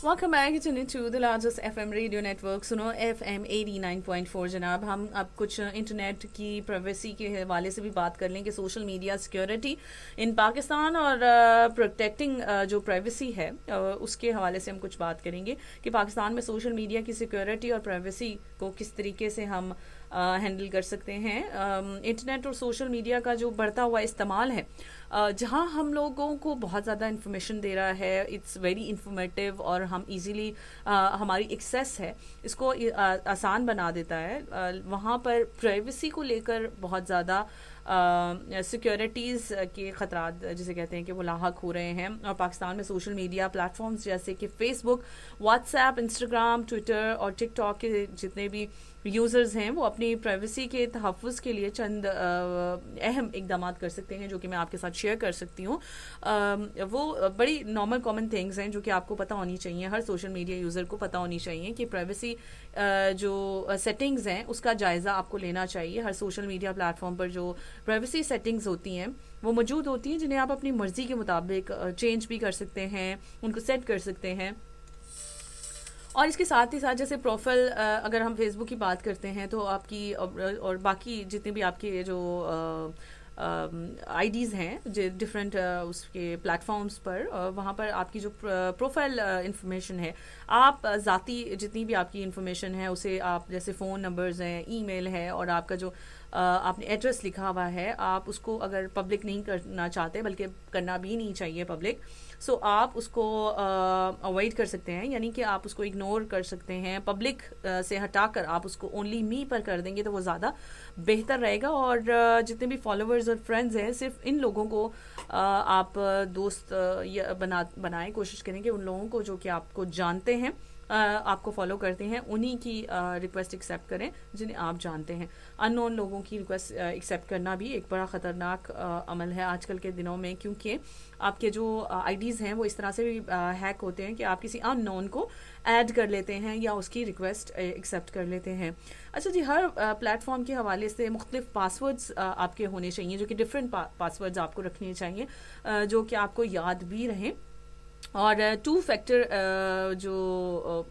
Welcome back to the largest FM radio network सुनो FM 89.4 जनाब. हम अब कुछ इंटरनेट की प्राइवेसी के हवाले से भी बात कर लें कि social media security in Pakistan और प्रोटेक्टिंग जो प्राइवेसी है उसके हवाले से हम कुछ बात करेंगे कि पाकिस्तान में सोशल मीडिया की सिक्योरिटी और प्राइवेसी को किस तरीके से हम हैंडल कर सकते हैं. इंटरनेट और सोशल मीडिया का जो बढ़ता हुआ इस्तेमाल है जहां हम लोगों को बहुत ज़्यादा इन्फॉर्मेशन दे रहा है, इट्स वेरी इंफॉर्मेटिव और हम इजीली हमारी एक्सेस है इसको आसान बना देता है. वहाँ पर प्राइवेसी को लेकर बहुत ज़्यादा सिक्योरिटीज़ के ख़तरात जिसे कहते हैं कि वो लाहक हो रहे हैं. और पाकिस्तान में सोशल मीडिया प्लेटफॉर्म्स जैसे कि फेसबुक, व्हाट्सएप, इंस्टाग्राम, ट्विटर और टिकटॉक के जितने भी यूज़र्स हैं वो अपनी प्राइवेसी के तहफ़्फ़ुज़ के लिए चंद अहम इक़दाम कर सकते हैं जो कि मैं आपके साथ शेयर कर सकती हूँ. वो बड़ी नॉर्मल कॉमन थिंग्स हैं जो कि आपको पता होनी चाहिए, हर सोशल मीडिया यूज़र को पता होनी चाहिए कि प्राइवेसी जो सेटिंग्स हैं उसका जायज़ा आपको लेना चाहिए. हर सोशल मीडिया प्लेटफॉर्म पर जो प्राइवेसी सेटिंग्स होती हैं वो मौजूद होती हैं जिन्हें आप अपनी मर्ज़ी के मुताबिक चेंज भी कर सकते हैं, उनको सेट कर सकते हैं. और इसके साथ ही साथ जैसे प्रोफाइल अगर हम फेसबुक की बात करते हैं तो आपकी और बाकी जितने भी आपके जो आईडीज़ हैं जो डिफरेंट उसके प्लेटफॉर्म्स पर वहाँ पर आपकी जो प्रोफाइल इंफॉर्मेशन है, आप ज़ाती जितनी भी आपकी इंफॉर्मेशन है उसे आप जैसे फ़ोन नंबर्स हैं, ईमेल है और आपका जो आपने एड्रेस लिखा हुआ है आप उसको अगर पब्लिक नहीं करना चाहते, बल्कि करना भी नहीं चाहिए पब्लिक, सो आप उसको अवॉइड कर सकते हैं, यानी कि आप उसको इग्नोर कर सकते हैं. पब्लिक से हटाकर आप उसको ओनली मी पर कर देंगे तो वो ज़्यादा बेहतर रहेगा. और जितने भी फॉलोअर्स और फ्रेंड्स हैं सिर्फ इन लोगों को आप दोस्त बनाएं, कोशिश करें कि उन लोगों को जो कि आपको जानते हैं, आपको फॉलो करते हैं, उन्हीं की रिक्वेस्ट एक्सेप्ट करें जिन्हें आप जानते हैं. अननोन लोगों की रिक्वेस्ट एक्सेप्ट करना भी एक बड़ा ख़तरनाक अमल है आजकल के दिनों में, क्योंकि आपके जो आईडीज़ हैं वो इस तरह से भी हैक होते हैं कि आप किसी अननोन को ऐड कर लेते हैं या उसकी रिक्वेस्ट एक्सेप्ट कर लेते हैं. अच्छा जी, हर प्लेटफॉर्म के हवाले से मुख्तलिफ पासवर्ड्स आपके होने चाहिए जो कि डिफरेंट पासवर्ड्स आपको रखने चाहिए जो कि आपको याद भी रहें. और 2 फैक्टर जो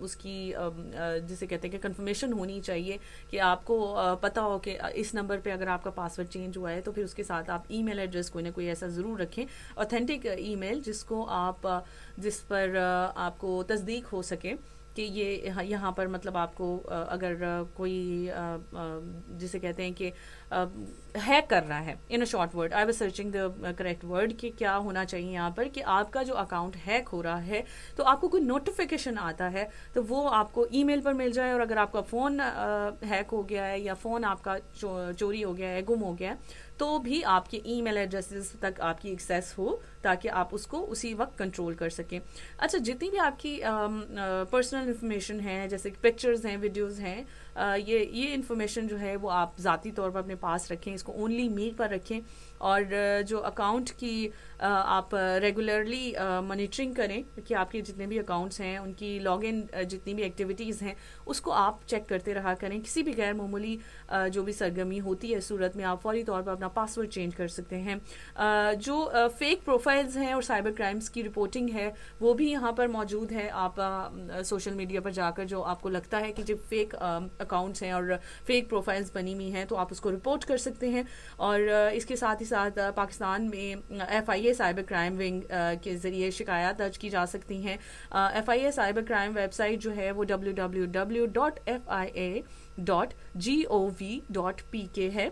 उसकी जिसे कहते हैं कि कंफर्मेशन होनी चाहिए कि आपको पता हो कि इस नंबर पे अगर आपका पासवर्ड चेंज हुआ है तो फिर उसके साथ आप ईमेल एड्रेस कोई ना कोई ऐसा ज़रूर रखें, ऑथेंटिक ईमेल जिस पर आपको तस्दीक हो सके कि ये यहाँ पर मतलब आपको अगर कोई जिसे कहते हैं कि हैक कर रहा है, in a short word I was searching the correct word कि क्या होना चाहिए यहाँ पर कि आपका जो अकाउंट हैक हो रहा है तो आपको कोई नोटिफिकेशन आता है तो वो आपको ईमेल पर मिल जाए. और अगर आपका फ़ोन हैक हो गया है या फ़ोन आपका चोरी हो गया है, गुम हो गया है, तो भी आपके ईमेल एड्रेसेस तक आपकी एक्सेस हो ताकि आप उसको उसी वक्त कंट्रोल कर सकें. अच्छा, जितनी भी आपकी पर्सनल इंफॉर्मेशन है जैसे पिक्चर्स हैं, वीडियोस हैं, ये इंफॉर्मेशन जो है वो आप ज़ाती तौर पर अपने पास रखें, इसको ओनली मी पर रखें. और जो अकाउंट की आप रेगुलरली मॉनिटरिंग करें कि आपके जितने भी अकाउंट्स हैं उनकी लॉगिन जितनी भी एक्टिविटीज़ हैं उसको आप चेक करते रहा करें. किसी भी गैर मामूली जो भी सरगर्मी होती है सूरत में आप फौरी तौर पर अपना पासवर्ड चेंज कर सकते हैं. जो फेक प्रोफाइल्स हैं और साइबर क्राइम्स की रिपोर्टिंग है वो भी यहाँ पर मौजूद है. आप सोशल मीडिया पर जाकर जो आपको लगता है कि जो फेक अकाउंट्स हैं और फेक प्रोफाइल्स बनी हुई हैं तो आप उसको रिपोर्ट कर सकते हैं. और इसके साथ ही साथ पाकिस्तान में FIA साइबर क्राइम विंग के ज़रिए शिकायत दर्ज की जा सकती हैं. FIA साइबर क्राइम वेबसाइट जो है वो www.fia.gov.pk है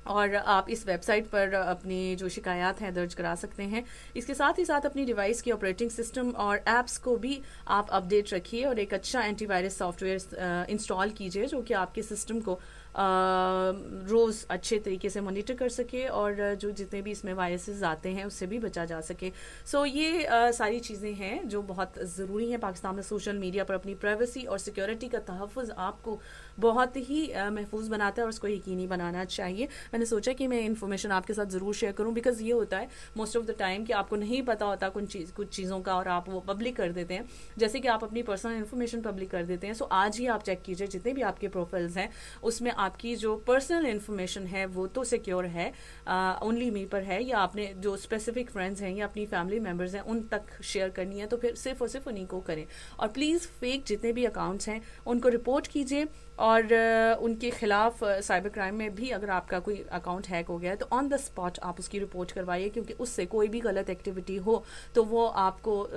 और आप इस वेबसाइट पर अपनी जो शिकायत हैं दर्ज करा सकते हैं. इसके साथ ही साथ अपनी डिवाइस की ऑपरेटिंग सिस्टम और ऐप्स को भी आप अपडेट रखिए और एक अच्छा एंटीवायरस सॉफ्टवेयर इंस्टॉल कीजिए जो कि आपके सिस्टम को रोज़ अच्छे तरीके से मॉनिटर कर सके और जो जितने भी इसमें वायरसेस आते हैं उससे भी बचा जा सके. सो ये सारी चीज़ें हैं जो बहुत ज़रूरी हैं. पाकिस्तान में सोशल मीडिया पर अपनी प्राइवेसी और सिक्योरिटी का तहफ़्फ़ुज़ आपको बहुत ही महफूज बनाता है और उसको यकीनी बनाना चाहिए. मैंने सोचा कि मैं इन्फॉर्मेशन आपके साथ ज़रूर शेयर करूं बिकॉज़ ये होता है मोस्ट ऑफ द टाइम कि आपको नहीं पता होता कुछ चीज़ों का और आप वो पब्लिक कर देते हैं, जैसे कि आप अपनी पर्सनल इन्फॉर्मेशन पब्लिक कर देते हैं. सो आज ही आप चेक कीजिए जितने भी आपके प्रोफाइल्स हैं उसमें آپ کی جو پرسنل انفارمیشن ہے وہ تو سیکیور ہے، اونلی می پر ہے، یا آپ نے جو اسپیسیفک فرینڈز ہیں یا اپنی فیملی ممبرز ہیں ان تک شیئر کرنی ہے تو پھر صرف اور صرف انہیں کو کریں. اور پلیز فیک جتنے بھی اکاؤنٹس ہیں ان کو رپورٹ کیجیے، اور ان کے خلاف سائبر کرائم میں بھی اگر آپ کا کوئی اکاؤنٹ ہیک ہو گیا ہے تو آن دا اسپاٹ آپ اس کی رپورٹ کروائیے، کیونکہ اس سے کوئی بھی غلط ایکٹیویٹی ہو تو وہ آپ کو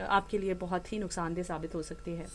آپ کے لیے بہت ہی نقصان دہ ثابت ہو سکتی ہے.